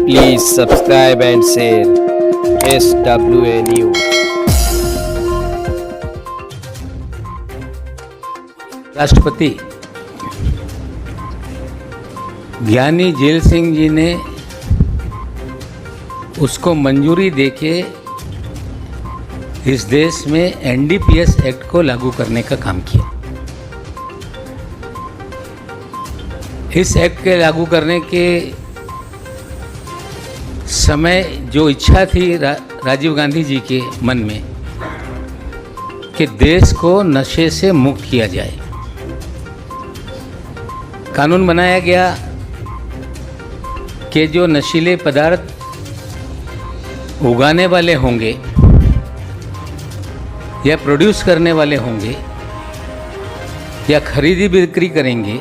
Please subscribe and share SWA News. राष्ट्रपति ज्ञानी jail Singh ji ने उसको मंजूरी देके इस देश में एनडीपीएस एक्ट को लागू करने का काम किया। इस एक्ट के लागू करने के समय जो इच्छा थी राजीव गांधी जी के मन में कि देश को नशे से मुक्त किया जाए, कानून बनाया गया कि जो नशीले पदार्थ उगाने वाले होंगे या प्रोड्यूस करने वाले होंगे या खरीदी बिक्री करेंगे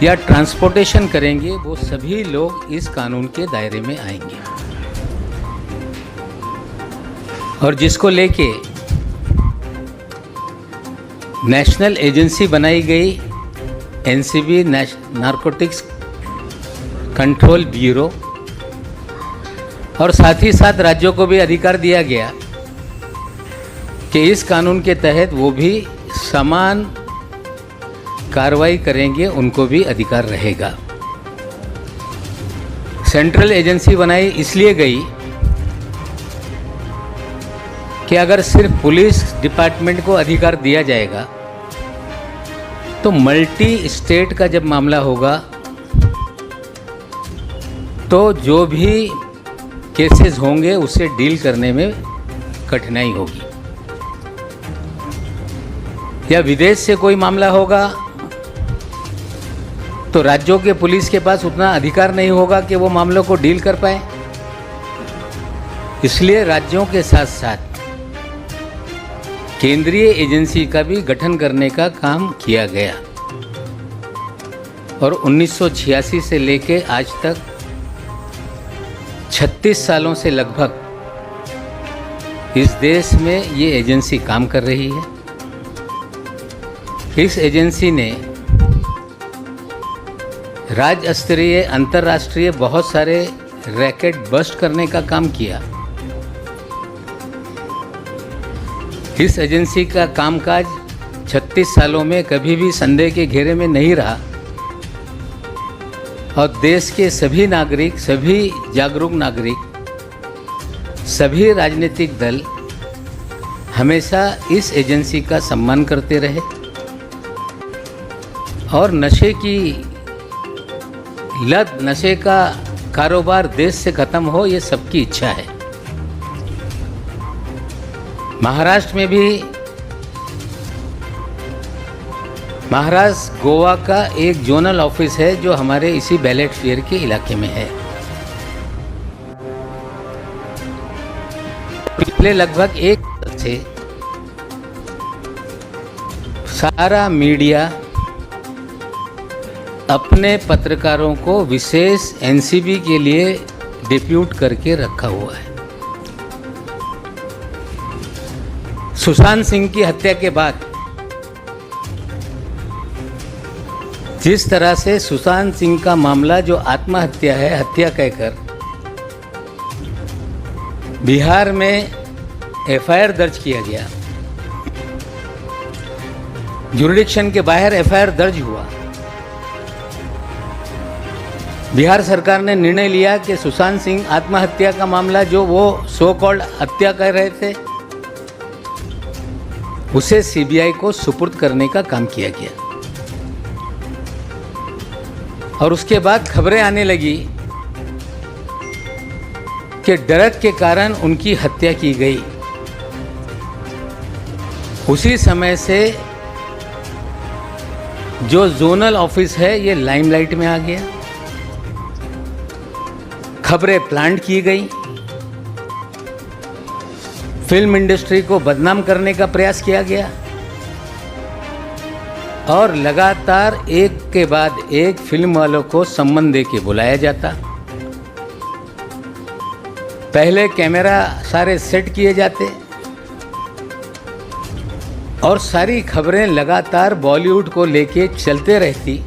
या ट्रांसपोर्टेशन करेंगे, वो सभी लोग इस कानून के दायरे में आएंगे। और जिसको लेके नेशनल एजेंसी बनाई गई, एनसीबी, नारकोटिक्स कंट्रोल ब्यूरो, और साथ ही साथ राज्यों को भी अधिकार दिया गया कि इस कानून के तहत वो भी समान कार्रवाई करेंगे, उनको भी अधिकार रहेगा। सेंट्रल एजेंसी बनाई इसलिए गई कि अगर सिर्फ पुलिस डिपार्टमेंट को अधिकार दिया जाएगा तो मल्टी स्टेट का जब मामला होगा तो जो भी केसेस होंगे उसे डील करने में कठिनाई होगी, या विदेश से कोई मामला होगा तो राज्यों के पुलिस के पास उतना अधिकार नहीं होगा कि वो मामलों को डील कर पाए। इसलिए राज्यों के साथ साथ केंद्रीय एजेंसी का भी गठन करने का काम किया गया। और 1986 से लेके आज तक 36 सालों से लगभग इस देश में ये एजेंसी काम कर रही है। इस एजेंसी ने राज्य स्तरीय, अंतर्राष्ट्रीय बहुत सारे रैकेट बस्ट करने का काम किया। इस एजेंसी का कामकाज 36 सालों में कभी भी संदेह के घेरे में नहीं रहा और देश के सभी नागरिक, सभी जागरूक नागरिक, सभी राजनीतिक दल हमेशा इस एजेंसी का सम्मान करते रहे। और नशे की लत, नशे का कारोबार देश से खत्म हो, ये सबकी इच्छा है। महाराष्ट्र में भी, महाराष्ट्र गोवा का एक जोनल ऑफिस है जो हमारे इसी बैलेट फेयर के इलाके में है। पिछले लगभग एक साल से सारा मीडिया अपने पत्रकारों को विशेष एनसीबी के लिए डिप्यूट करके रखा हुआ है। सुशांत सिंह की हत्या के बाद जिस तरह से सुशांत सिंह का मामला, जो आत्महत्या है, हत्या कहकर बिहार में एफआईआर दर्ज किया गया, जुरिडिक्शन के बाहर एफआईआर दर्ज हुआ। बिहार सरकार ने निर्णय लिया कि सुशांत सिंह आत्महत्या का मामला, जो वो सो कॉल्ड हत्या कर रहे थे, उसे सीबीआई को सुपुर्द करने का काम किया गया। और उसके बाद खबरें आने लगी कि डर के कारण उनकी हत्या की गई। उसी समय से जो जोनल ऑफिस है ये लाइमलाइट में आ गया, खबरें प्लांट की गई, फिल्म इंडस्ट्री को बदनाम करने का प्रयास किया गया और लगातार एक के बाद एक फिल्म वालों को सम्मान दे के बुलाया जाता। पहले कैमरा सारे सेट किए जाते और सारी खबरें लगातार बॉलीवुड को लेके चलते रहती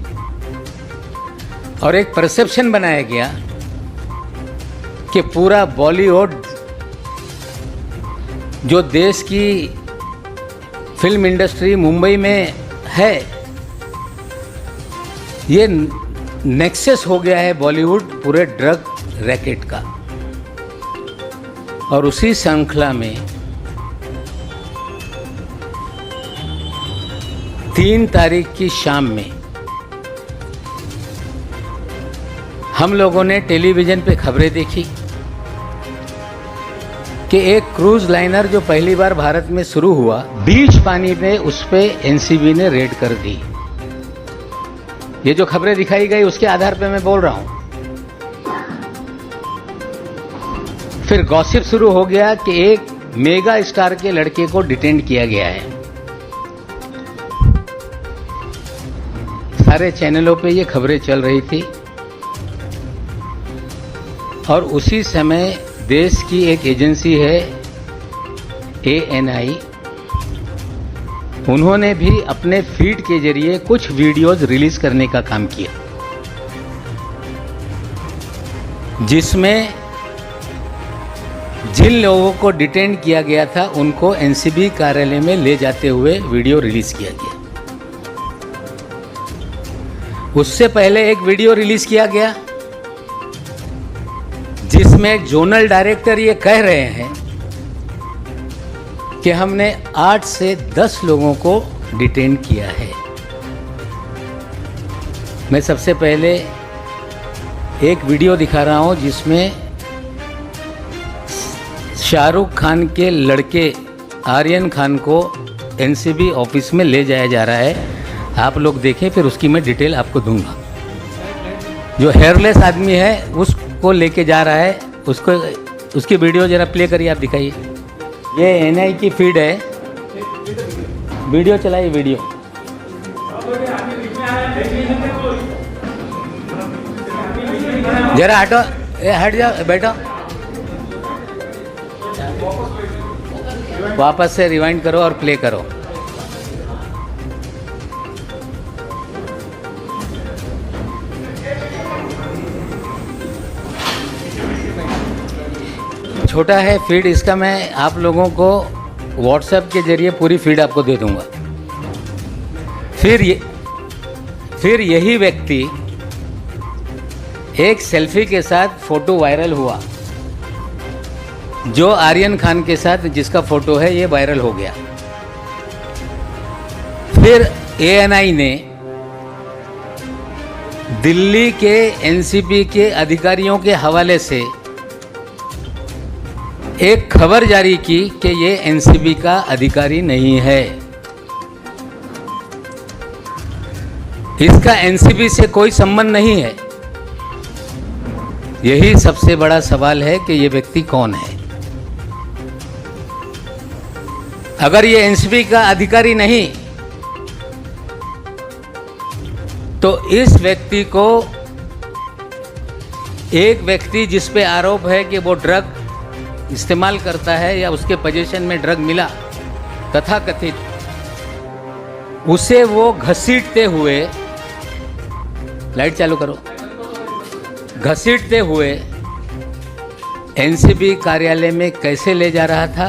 और एक परसेप्शन बनाया गया कि पूरा बॉलीवुड जो देश की फिल्म इंडस्ट्री मुंबई में है, ये नेक्सस हो गया है बॉलीवुड पूरे ड्रग रैकेट का। और उसी श्रृंखला में 3 तारीख की शाम में हम लोगों ने टेलीविज़न पे खबरें देखी कि एक क्रूज लाइनर जो पहली बार भारत में शुरू हुआ, बीच पानी में उस पे एनसीबी ने रेड कर दी। ये जो खबरें दिखाई गई उसके आधार पे मैं बोल रहा हूं। फिर गॉसिप शुरू हो गया कि एक मेगा स्टार के लड़के को डिटेन किया गया है। सारे चैनलों पे ये खबरें चल रही थी और उसी समय देश की एक एजेंसी है ANI, उन्होंने भी अपने फीड के जरिए कुछ वीडियोज रिलीज करने का काम किया, जिसमें जिन लोगों को डिटेन किया गया था उनको एनसीबी कार्यालय में ले जाते हुए वीडियो रिलीज किया गया। उससे पहले एक वीडियो रिलीज किया गया जिसमें जोनल डायरेक्टर ये कह रहे हैं कि हमने 8 से 10 लोगों को डिटेन किया है। मैं सबसे पहले एक वीडियो दिखा रहा हूं जिसमें शाहरुख खान के लड़के आर्यन खान को एनसीबी ऑफिस में ले जाया जा रहा है। आप लोग देखें, फिर उसकी मैं डिटेल आपको दूंगा। जो हेयरलेस आदमी है उसको लेके जा रहा है, उसको उसकी वीडियो जरा प्ले करिए, आप दिखाइए। ये एनआई की फीड है, वीडियो चलाइए, वीडियो। जरा हटो, हट जाओ, बैठो, वापस से रिवाइंड करो और प्ले करो। छोटा है फीड, इसका मैं आप लोगों को व्हाट्सएप के जरिए पूरी फीड आपको दे दूंगा। फिर यही व्यक्ति एक सेल्फी के साथ फोटो वायरल हुआ, जो आर्यन खान के साथ जिसका फोटो है ये वायरल हो गया। फिर ANI ने दिल्ली के एनसीबी के अधिकारियों के हवाले से एक खबर जारी की कि ये एनसीबी का अधिकारी नहीं है, इसका एनसीबी से कोई संबंध नहीं है। यही सबसे बड़ा सवाल है कि ये व्यक्ति कौन है। अगर ये एनसीबी का अधिकारी नहीं तो इस व्यक्ति को, एक व्यक्ति जिस पे आरोप है कि वो ड्रग इस्तेमाल करता है या उसके पोजीशन में ड्रग मिला तथाकथित, उसे वो घसीटते हुए, लाइट चालू करो, घसीटते हुए एनसीबी कार्यालय में कैसे ले जा रहा था,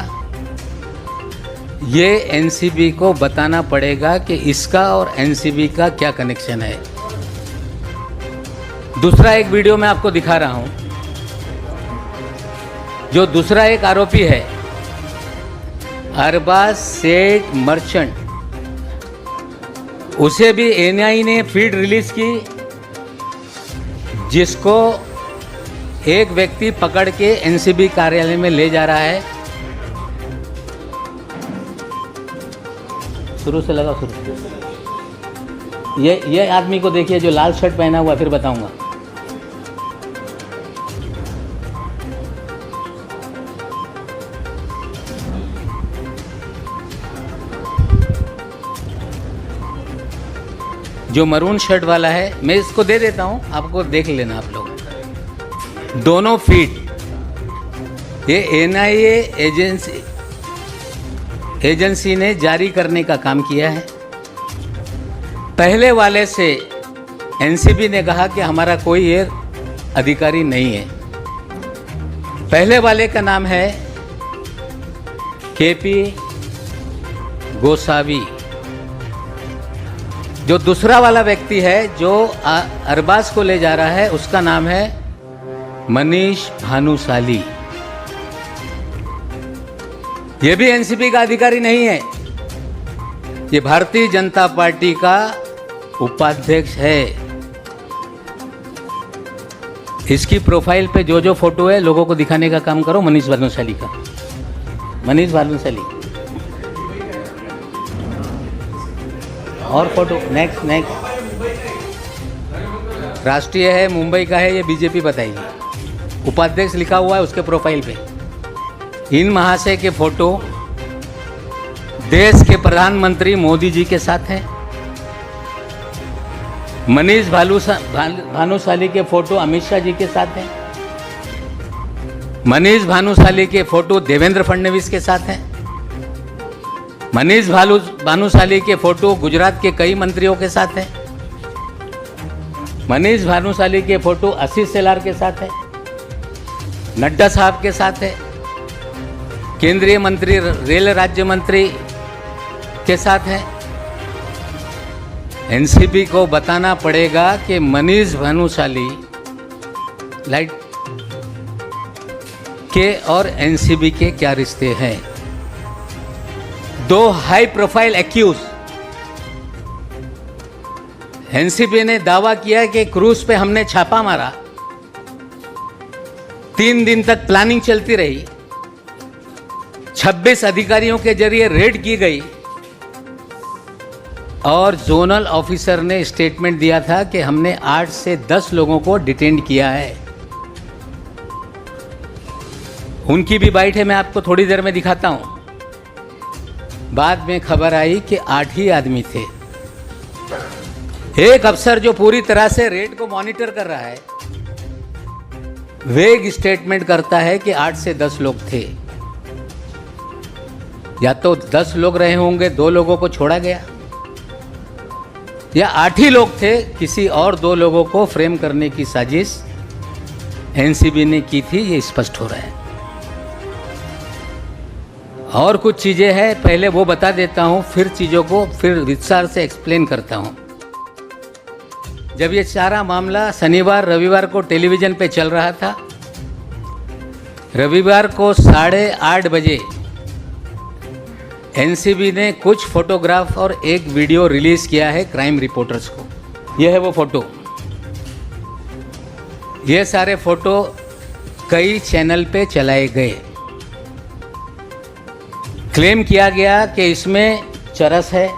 ये एनसीबी को बताना पड़ेगा कि इसका और एनसीबी का क्या कनेक्शन है। दूसरा एक वीडियो मैं आपको दिखा रहा हूं, जो दूसरा एक आरोपी है अरबाज सेठ मर्चेंट, उसे भी एनआई ने फीड रिलीज की, जिसको एक व्यक्ति पकड़ के एनसीबी कार्यालय में ले जा रहा है। शुरू से लगा, शुरू। ये आदमी को देखिए जो लाल शर्ट पहना हुआ, फिर बताऊंगा। जो मरून शर्ट वाला है, मैं इसको दे देता हूं, आपको देख लेना आप लोग। दोनों फीड ये एनआईए एजेंसी ने जारी करने का काम किया है। पहले वाले से एनसीबी ने कहा कि हमारा कोई ये अधिकारी नहीं है। पहले वाले का नाम है केपी गोसावी। जो दूसरा वाला व्यक्ति है जो अरबाज को ले जा रहा है, उसका नाम है मनीष भानुशाली। ये भी एनसीबी का अधिकारी नहीं है, ये भारतीय जनता पार्टी का उपाध्यक्ष है। इसकी प्रोफाइल पे जो जो फोटो है लोगों को दिखाने का काम करो। मनीष भानुशाली का, मनीष भानुशाली और फोटो नेक्स्ट राष्ट्रीय है, मुंबई का है, ये बीजेपी बताएगी। उपाध्यक्ष लिखा हुआ है उसके प्रोफाइल पे। इन महाशय के फोटो देश के प्रधानमंत्री मोदी जी के साथ हैं। मनीष भानुशाली के फोटो अमित शाह जी के साथ हैं। मनीष भानुशाली के फोटो देवेंद्र फडणवीस के साथ हैं। मनीष भानुशाली के फोटो गुजरात के कई मंत्रियों के साथ हैं। मनीष भानुशाली के फोटो आशीष शेलार के साथ है, नड्डा साहब के साथ है, केंद्रीय मंत्री रेल राज्य मंत्री के साथ है। एनसीबी को बताना पड़ेगा कि मनीष भानुशाली लाइट के और एनसीबी के क्या रिश्ते हैं। दो हाई प्रोफाइल एक्यूज। एनसीबी ने दावा किया कि क्रूज पे हमने छापा मारा, 3 दिन तक प्लानिंग चलती रही, 26 अधिकारियों के जरिए रेड की गई और जोनल ऑफिसर ने स्टेटमेंट दिया था कि हमने 8 से 10 लोगों को डिटेन किया है। उनकी भी बाइट है, मैं आपको थोड़ी देर में दिखाता हूं। बाद में खबर आई कि 8 ही आदमी थे। एक अफसर जो पूरी तरह से रेड को मॉनिटर कर रहा है, वेग स्टेटमेंट करता है कि 8 से 10 लोग थे। या तो 10 लोग रहे होंगे, 2 लोगों को छोड़ा गया, या 8 ही लोग थे। किसी और 2 लोगों को फ्रेम करने की साजिश एनसीबी ने की थी, ये स्पष्ट हो रहा है। और कुछ चीजें हैं, पहले वो बता देता हूं, फिर चीजों को फिर विस्तार से एक्सप्लेन करता हूं। जब ये सारा मामला शनिवार रविवार को टेलीविजन पे चल रहा था, रविवार को 8:30 बजे एनसीबी ने कुछ फोटोग्राफ और एक वीडियो रिलीज किया है क्राइम रिपोर्टर्स को। यह है वो फोटो। ये सारे फोटो कई चैनल पे चलाए गए। क्लेम किया गया कि इसमें चरस है,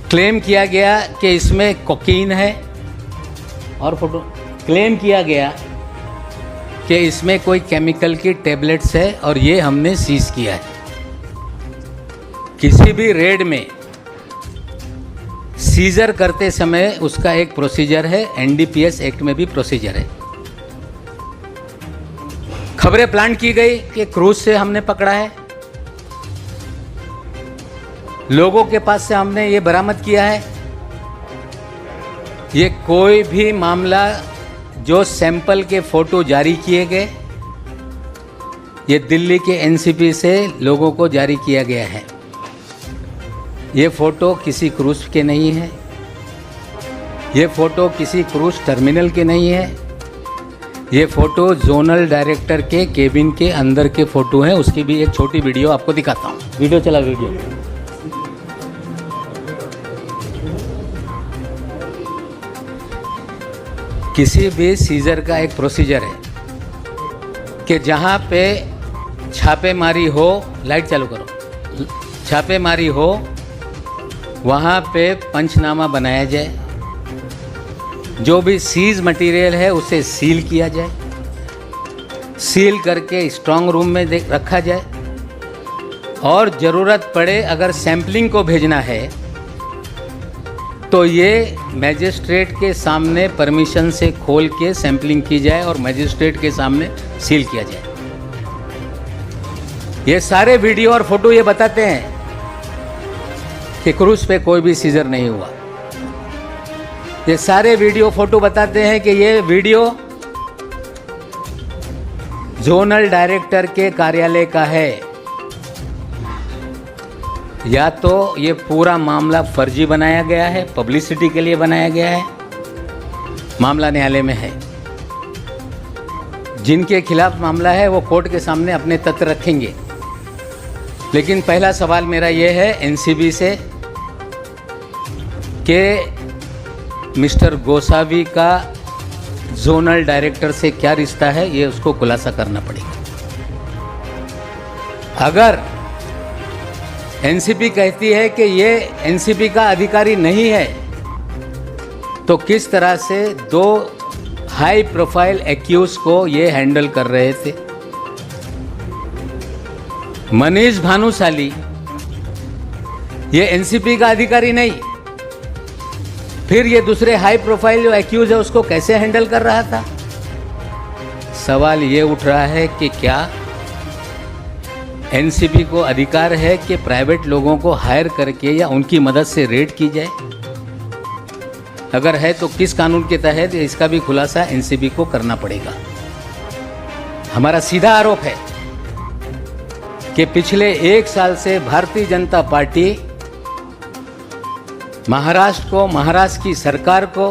क्लेम किया गया कि इसमें कोकीन है, और फोटो क्लेम किया गया कि इसमें कोई केमिकल की टेबलेट्स है और ये हमने सीज किया है। किसी भी रेड में सीजर करते समय उसका एक प्रोसीजर है, एनडीपीएस एक्ट में भी प्रोसीजर है। खबरें प्लांट की गई कि क्रूज से हमने पकड़ा है, लोगों के पास से हमने ये बरामद किया है। ये कोई भी मामला जो सैंपल के फोटो जारी किए गए, ये दिल्ली के एनसीबी से लोगों को जारी किया गया है। ये फोटो किसी क्रूज के नहीं है, ये फोटो किसी क्रूज टर्मिनल के नहीं है, ये फोटो जोनल डायरेक्टर के केबिन के अंदर के फोटो हैं। उसकी भी एक छोटी वीडियो आपको दिखाता हूँ। वीडियो चला, वीडियो। किसी भी सीजर का एक प्रोसीजर है कि जहाँ पे छापेमारी हो, लाइट चालू करो, छापेमारी हो, वहाँ पे पंचनामा बनाया जाए, जो भी सीज मटेरियल है उसे सील किया जाए, सील करके स्ट्रांग रूम में रखा जाए, और ज़रूरत पड़े अगर सैंपलिंग को भेजना है तो ये मैजिस्ट्रेट के सामने परमिशन से खोल के सैंपलिंग की जाए और मैजिस्ट्रेट के सामने सील किया जाए। ये सारे वीडियो और फोटो ये बताते हैं कि क्रूज पे कोई भी सीजर नहीं हुआ। ये सारे वीडियो फोटो बताते हैं कि ये वीडियो जोनल डायरेक्टर के कार्यालय का है। या तो ये पूरा मामला फर्जी बनाया गया है, पब्लिसिटी के लिए बनाया गया है, मामला न्यायालय में है। जिनके खिलाफ मामला है वो कोर्ट के सामने अपने तथ्य रखेंगे। लेकिन पहला सवाल मेरा ये है एनसीबी से कि मिस्टर गोसावी का जोनल डायरेक्टर से क्या रिश्ता है, ये उसको खुलासा करना पड़ेगा। अगर एनसीबी कहती है कि ये एनसीबी का अधिकारी नहीं है, तो किस तरह से दो हाई प्रोफाइल एक्यूज को ये हैंडल कर रहे थे। मनीष भानुशाली ये एनसीबी का अधिकारी नहीं, फिर ये दूसरे हाई प्रोफाइल जो एक्यूज है उसको कैसे हैंडल कर रहा था। सवाल ये उठ रहा है कि क्या एनसीबी को अधिकार है कि प्राइवेट लोगों को हायर करके या उनकी मदद से रेड की जाए। अगर है तो किस कानून के तहत, इसका भी खुलासा एनसीबी को करना पड़ेगा। हमारा सीधा आरोप है कि पिछले 1 साल से भारतीय जनता पार्टी महाराष्ट्र को, महाराष्ट्र की सरकार को,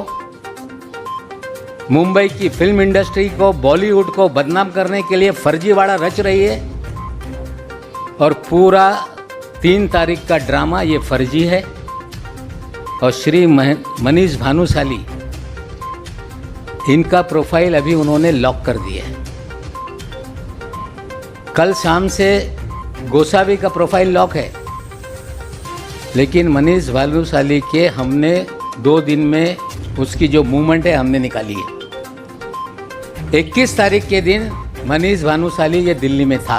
मुंबई की फिल्म इंडस्ट्री को, बॉलीवुड को बदनाम करने के लिए फर्जीवाड़ा रच रही है। और पूरा 3 तारीख का ड्रामा ये फर्जी है। और श्री मनीष भानुशाली, इनका प्रोफाइल अभी उन्होंने लॉक कर दिया है। कल शाम से गोसावी का प्रोफाइल लॉक है, लेकिन मनीष भानुशाली के हमने 2 दिन में उसकी जो मूवमेंट है हमने निकाली है। 21 तारीख के दिन मनीष भानुशाली ये दिल्ली में था,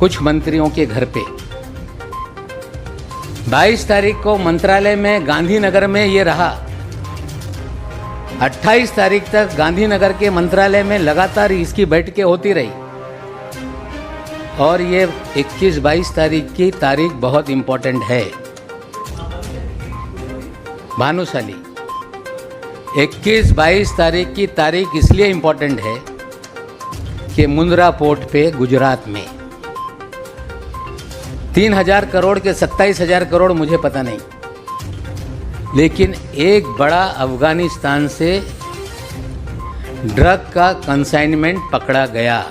कुछ मंत्रियों के घर पे। 22 तारीख को मंत्रालय में गांधीनगर में ये रहा। 28 तारीख तक गांधीनगर के मंत्रालय में लगातार इसकी बैठकें होती रही। और ये 21-22 तारीख की तारीख बहुत इंपॉर्टेंट है। भानुशाली 21-22 तारीख की तारीख इसलिए इंपॉर्टेंट है कि मुंद्रा पोर्ट पे गुजरात में 3,000 करोड़ के 27,000 करोड़ मुझे पता नहीं, लेकिन एक बड़ा अफगानिस्तान से ड्रग का कंसाइनमेंट पकड़ा गया।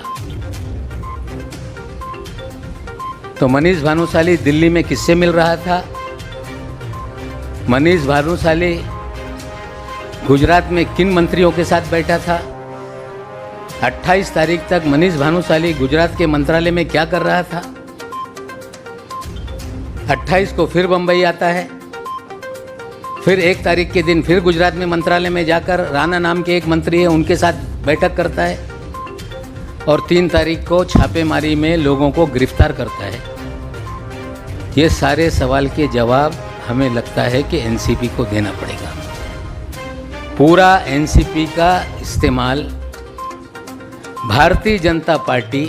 तो मनीष भानुशाली दिल्ली में किससे मिल रहा था? मनीष भानुशाली गुजरात में किन मंत्रियों के साथ बैठा था? 28 तारीख तक मनीष भानुशाली गुजरात के मंत्रालय में क्या कर रहा था? 28 को फिर बंबई आता है, फिर 1 तारीख के दिन फिर गुजरात में मंत्रालय में जाकर राणा नाम के एक मंत्री है उनके साथ बैठक करता है, और 3 तारीख को छापेमारी में लोगों को गिरफ्तार करता है। ये सारे सवाल के जवाब हमें लगता है कि एनसीबी को देना पड़ेगा। पूरा एनसीबी का इस्तेमाल भारतीय जनता पार्टी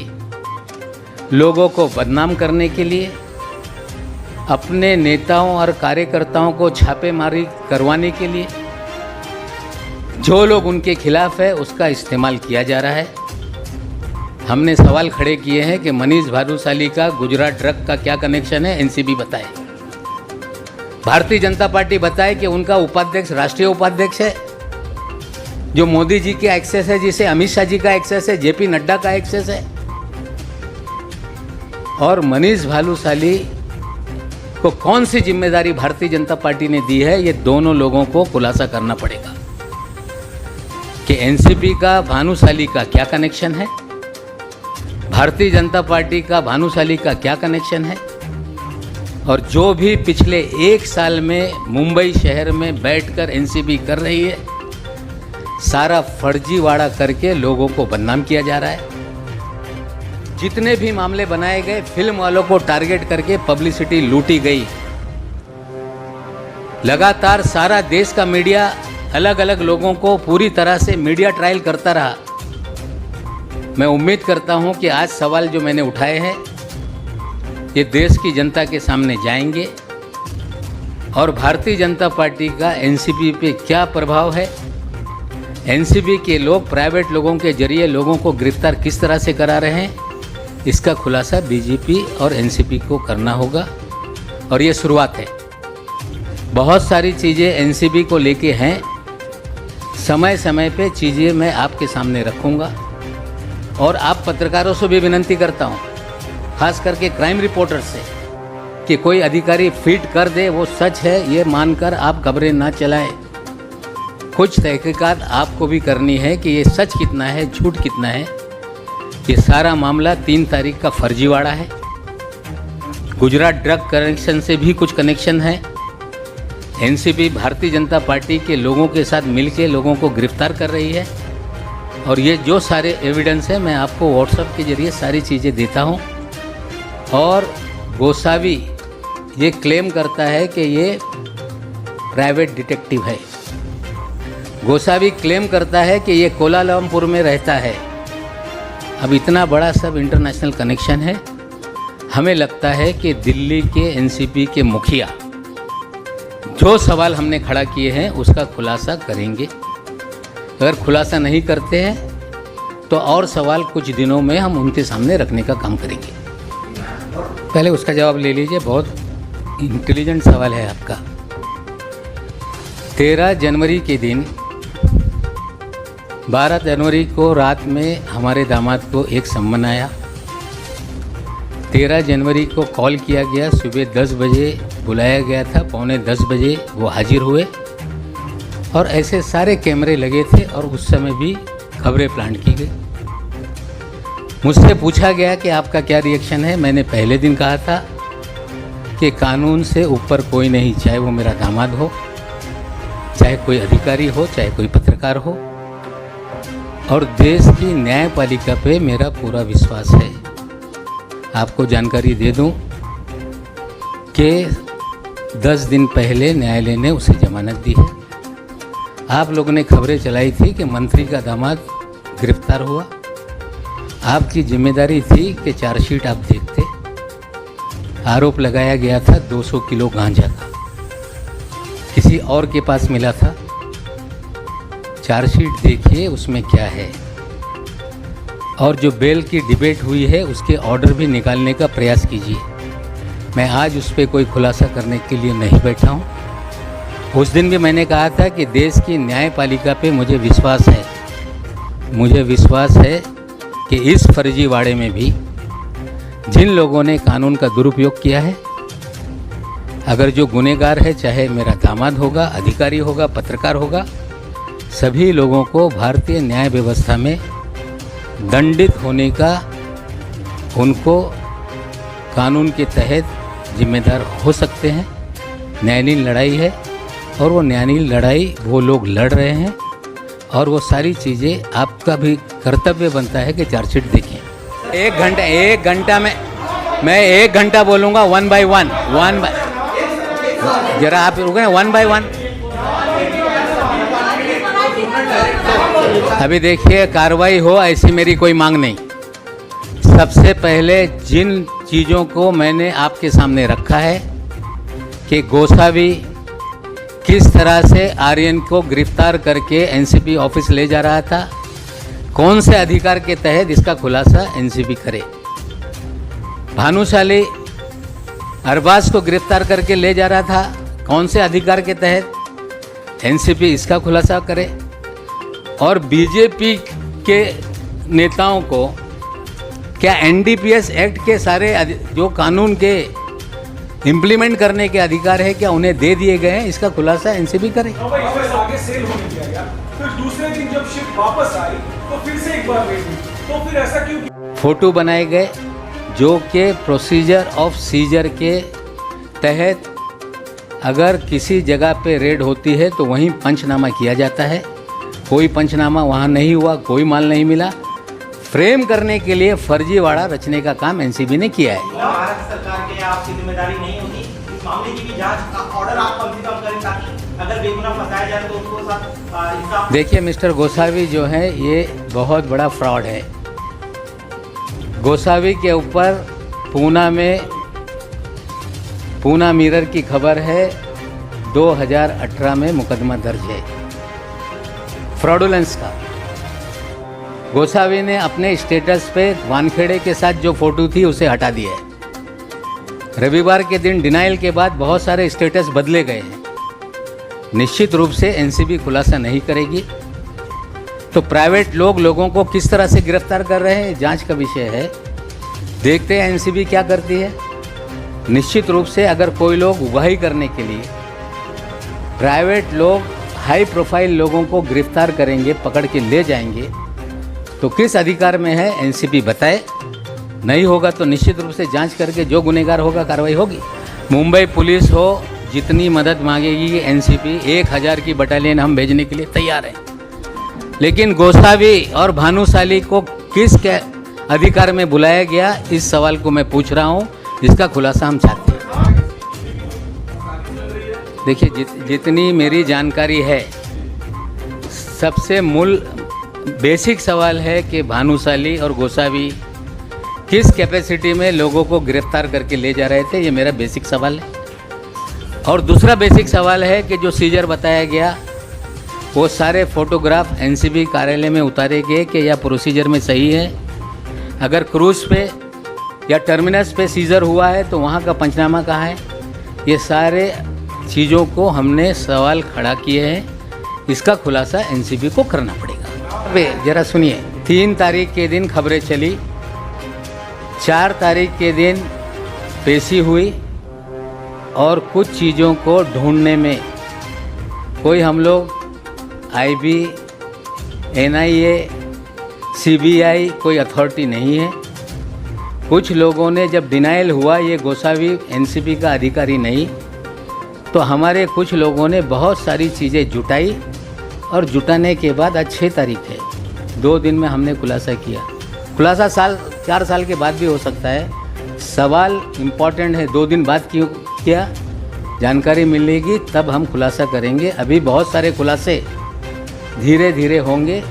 लोगों को बदनाम करने के लिए, अपने नेताओं और कार्यकर्ताओं को छापेमारी करवाने के लिए, जो लोग उनके खिलाफ है उसका इस्तेमाल किया जा रहा है। हमने सवाल खड़े किए हैं कि मनीष भानुशाली का गुजरात ड्रग का क्या कनेक्शन है, एनसीबी बताए। भारतीय जनता पार्टी बताए कि उनका उपाध्यक्ष राष्ट्रीय उपाध्यक्ष है, जो मोदी जी का एक्सेस है, जिसे अमित शाह जी का एक्सेस है, जेपी नड्डा का एक्सेस है। और मनीष भानुशाली को कौन सी जिम्मेदारी भारतीय जनता पार्टी ने दी है, ये दोनों लोगों को खुलासा करना पड़ेगा कि एनसीबी का भानुशाली का क्या कनेक्शन है, भारतीय जनता पार्टी का भानुशाली का क्या कनेक्शन है। और जो भी पिछले 1 साल में मुंबई शहर में बैठकर एनसीबी कर रही है, सारा फर्जीवाड़ा करके लोगों को बदनाम किया जा रहा है। जितने भी मामले बनाए गए, फिल्म वालों को टारगेट करके पब्लिसिटी लूटी गई। लगातार सारा देश का मीडिया अलग अलग लोगों को पूरी तरह से मीडिया ट्रायल करता रहा। मैं उम्मीद करता हूं कि आज सवाल जो मैंने उठाए हैं ये देश की जनता के सामने जाएंगे और भारतीय जनता पार्टी का एनसीबी पे क्या प्रभाव है, एनसीबी के लोग प्राइवेट लोगों के जरिए लोगों को गिरफ्तार किस तरह से करा रहे हैं, इसका खुलासा बीजेपी और एनसीबी को करना होगा। और ये शुरुआत है, बहुत सारी चीज़ें एनसीबी को लेके हैं, समय समय पे चीज़ें मैं आपके सामने रखूँगा। और आप पत्रकारों से भी विनती करता हूँ, खास करके क्राइम रिपोर्टर से, कि कोई अधिकारी फीड कर दे वो सच है ये मानकर आप खबरें ना चलाएं। कुछ तहकीकात आपको भी करनी है कि ये सच कितना है, झूठ कितना है। ये सारा मामला 3 तारीख का फर्जीवाड़ा है। गुजरात ड्रग कनेक्शन से भी कुछ कनेक्शन है। एनसीबी भारतीय जनता पार्टी के लोगों के साथ मिलकर लोगों को गिरफ्तार कर रही है। और ये जो सारे एविडेंस है मैं आपको व्हाट्सएप के जरिए सारी चीज़ें देता हूँ। और गोसावी ये क्लेम करता है कि ये प्राइवेट डिटेक्टिव है। गोसावी क्लेम करता है कि ये कोलालमपुर में रहता है। अब इतना बड़ा सब इंटरनेशनल कनेक्शन है। हमें लगता है कि दिल्ली के एनसीबी के मुखिया जो सवाल हमने खड़ा किए हैं उसका खुलासा करेंगे। अगर खुलासा नहीं करते हैं तो और सवाल कुछ दिनों में हम उनके सामने रखने का काम करेंगे। पहले उसका जवाब ले लीजिए, बहुत इंटेलिजेंट सवाल है आपका। 13 जनवरी के दिन 12 जनवरी को रात में हमारे दामाद को एक सम्मन आया। 13 जनवरी को कॉल किया गया, सुबह 10 बजे बुलाया गया था, 9:45 बजे वो हाजिर हुए। और ऐसे सारे कैमरे लगे थे और उस समय भी खबरें प्लांट की गई। मुझसे पूछा गया कि आपका क्या रिएक्शन है। मैंने पहले दिन कहा था कि कानून से ऊपर कोई नहीं, चाहे वो मेरा दामाद हो, चाहे कोई अधिकारी हो, चाहे कोई पत्रकार हो। और देश की न्यायपालिका पे मेरा पूरा विश्वास है। आपको जानकारी दे दूं कि 10 दिन पहले न्यायालय ने उसे जमानत दी है। आप लोगों ने खबरें चलाई थी कि मंत्री का दामाद गिरफ्तार हुआ। आपकी जिम्मेदारी थी कि चार्जशीट आप देखते। आरोप लगाया गया था 200 किलो गांजा का, किसी और के पास मिला था। चार्जशीट देखिए उसमें क्या है। और जो बेल की डिबेट हुई है उसके ऑर्डर भी निकालने का प्रयास कीजिए। मैं आज उस पर कोई खुलासा करने के लिए नहीं बैठा हूँ। उस दिन भी मैंने कहा था कि देश की न्यायपालिका पे मुझे विश्वास है। मुझे विश्वास है कि इस फर्जीवाड़े में भी जिन लोगों ने कानून का दुरुपयोग किया है, अगर जो गुनहगार है, चाहे मेरा दामाद होगा, अधिकारी होगा, पत्रकार होगा, सभी लोगों को भारतीय न्याय व्यवस्था में दंडित होने का, उनको कानून के तहत जिम्मेदार हो सकते हैं। न्यायालयीन लड़ाई है और वो न्यायालयीन लड़ाई वो लोग लड़ रहे हैं। और वो सारी चीज़ें आपका भी कर्तव्य बनता है कि चार्जशीट देखें। 1 घंटा में मैं 1 घंटा बोलूँगा, 1 by 1 जरा आप रुके ना, 1 by 1। अभी देखिए कार्रवाई हो ऐसी मेरी कोई मांग नहीं। सबसे पहले जिन चीज़ों को मैंने आपके सामने रखा है कि गोसावी किस तरह से आर्यन को गिरफ्तार करके एनसीबी ऑफिस ले जा रहा था, कौन से अधिकार के तहत, इसका खुलासा एनसीबी करे। भानुशाली अरबाज को गिरफ्तार करके ले जा रहा था, कौन से अधिकार के तहत, एनसीबी इसका खुलासा करे। और बीजेपी के नेताओं को क्या एनडीपीएस एक्ट के सारे जो कानून के इम्प्लीमेंट करने के अधिकार है, क्या उन्हें दे दिए गए हैं, इसका खुलासा एनसीबी करे। आगे सेल हो गया, फिर दूसरे दिन जब शिप वापस आई तो फिर से एक बार वेट हुई, तो फिर ऐसा क्यों? फोटो बनाए गए जो कि प्रोसीजर ऑफ सीजर के तहत अगर किसी जगह पे रेड होती है तो वहीं पंचनामा किया जाता है। कोई पंचनामा वहाँ नहीं हुआ, कोई माल नहीं मिला। फ्रेम करने के लिए फर्जीवाड़ा रचने का काम एनसीबी ने किया है। भारत सरकार के आपकी जिम्मेदारी नहीं होगी इस मामले की भी जांच का ऑर्डर आप कम से कम करें ताकि अगर बेगुनाह फंसाया जाए तो उसको साथ इंसाफ। देखिए मिस्टर गोसावी जो है ये बहुत बड़ा फ्रॉड है। गोसावी के ऊपर पूना मिरर की खबर है 2018 में मुकदमा दर्ज है फ्रॉडुलेंस का। गोसावी ने अपने स्टेटस पे वानखेड़े के साथ जो फोटो थी उसे हटा दिया है। रविवार के दिन डिनाइल के बाद बहुत सारे स्टेटस बदले गए हैं। निश्चित रूप से एनसीबी खुलासा नहीं करेगी। तो प्राइवेट लोग लोगों को किस तरह से गिरफ्तार कर रहे हैं, जांच का विषय है। देखते हैं एनसीबी क्या करती है। निश्चित रूप से अगर कोई लोग उगाही करने के लिए प्राइवेट लोग हाई प्रोफाइल लोगों को गिरफ्तार करेंगे, पकड़ के ले जाएंगे, तो किस अधिकार में है एनसीबी बताए। नहीं होगा तो निश्चित रूप से जांच करके जो गुनहगार होगा कार्रवाई होगी। मुंबई पुलिस हो, जितनी मदद मांगेगी एनसीबी, 1000 की बटालियन हम भेजने के लिए तैयार हैं। लेकिन गोसावी और भानुशाली को किस के अधिकार में बुलाया गया, इस सवाल को मैं पूछ रहा हूँ, इसका खुलासा हम चाहते हैं। देखिए, जितनी मेरी जानकारी है, सबसे मूल बेसिक सवाल है कि भानुशाली और गोसावी किस कैपेसिटी में लोगों को गिरफ्तार करके ले जा रहे थे, ये मेरा बेसिक सवाल है। और दूसरा बेसिक सवाल है कि जो सीजर बताया गया वो सारे फोटोग्राफ एनसीबी कार्यालय में उतारे गए कि या प्रोसीजर में सही है। अगर क्रूज पे या टर्मिनस पे सीजर हुआ है तो वहाँ का पंचनामा कहाँ है। ये सारे चीज़ों को हमने सवाल खड़ा किए हैं। इसका खुलासा एनसीबी को करना पड़ेगा। अबे जरा सुनिए, 3 तारीख के दिन खबरें चली, 4 तारीख के दिन पेशी हुई और कुछ चीज़ों को ढूंढने में कोई हम लोग आईबी, एनआईए, सीबीआई कोई अथॉरिटी नहीं है। कुछ लोगों ने जब डिनाइल हुआ ये गोसावी एनसीबी का अधिकारी नहीं, तो हमारे कुछ लोगों ने बहुत सारी चीज़ें जुटाई और जुटाने के बाद आज 6 तारीख है, 2 दिन में हमने खुलासा किया। खुलासा 4 साल के बाद भी हो सकता है। सवाल इम्पॉर्टेंट है, 2 दिन बाद क्यों किया, जानकारी मिलेगी तब हम खुलासा करेंगे। अभी बहुत सारे खुलासे धीरे धीरे होंगे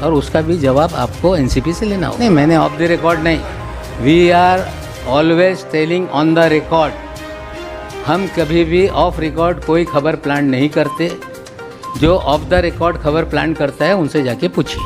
और उसका भी जवाब आपको एनसीबी से लेना होगा। नहीं, मैंने ऑफ द रिकॉर्ड नहीं, we are always telling on the record. हम कभी भी ऑफ रिकॉर्ड कोई खबर प्लान नहीं करते। जो ऑफ द रिकॉर्ड खबर प्लान करता है उनसे जाके पूछिए।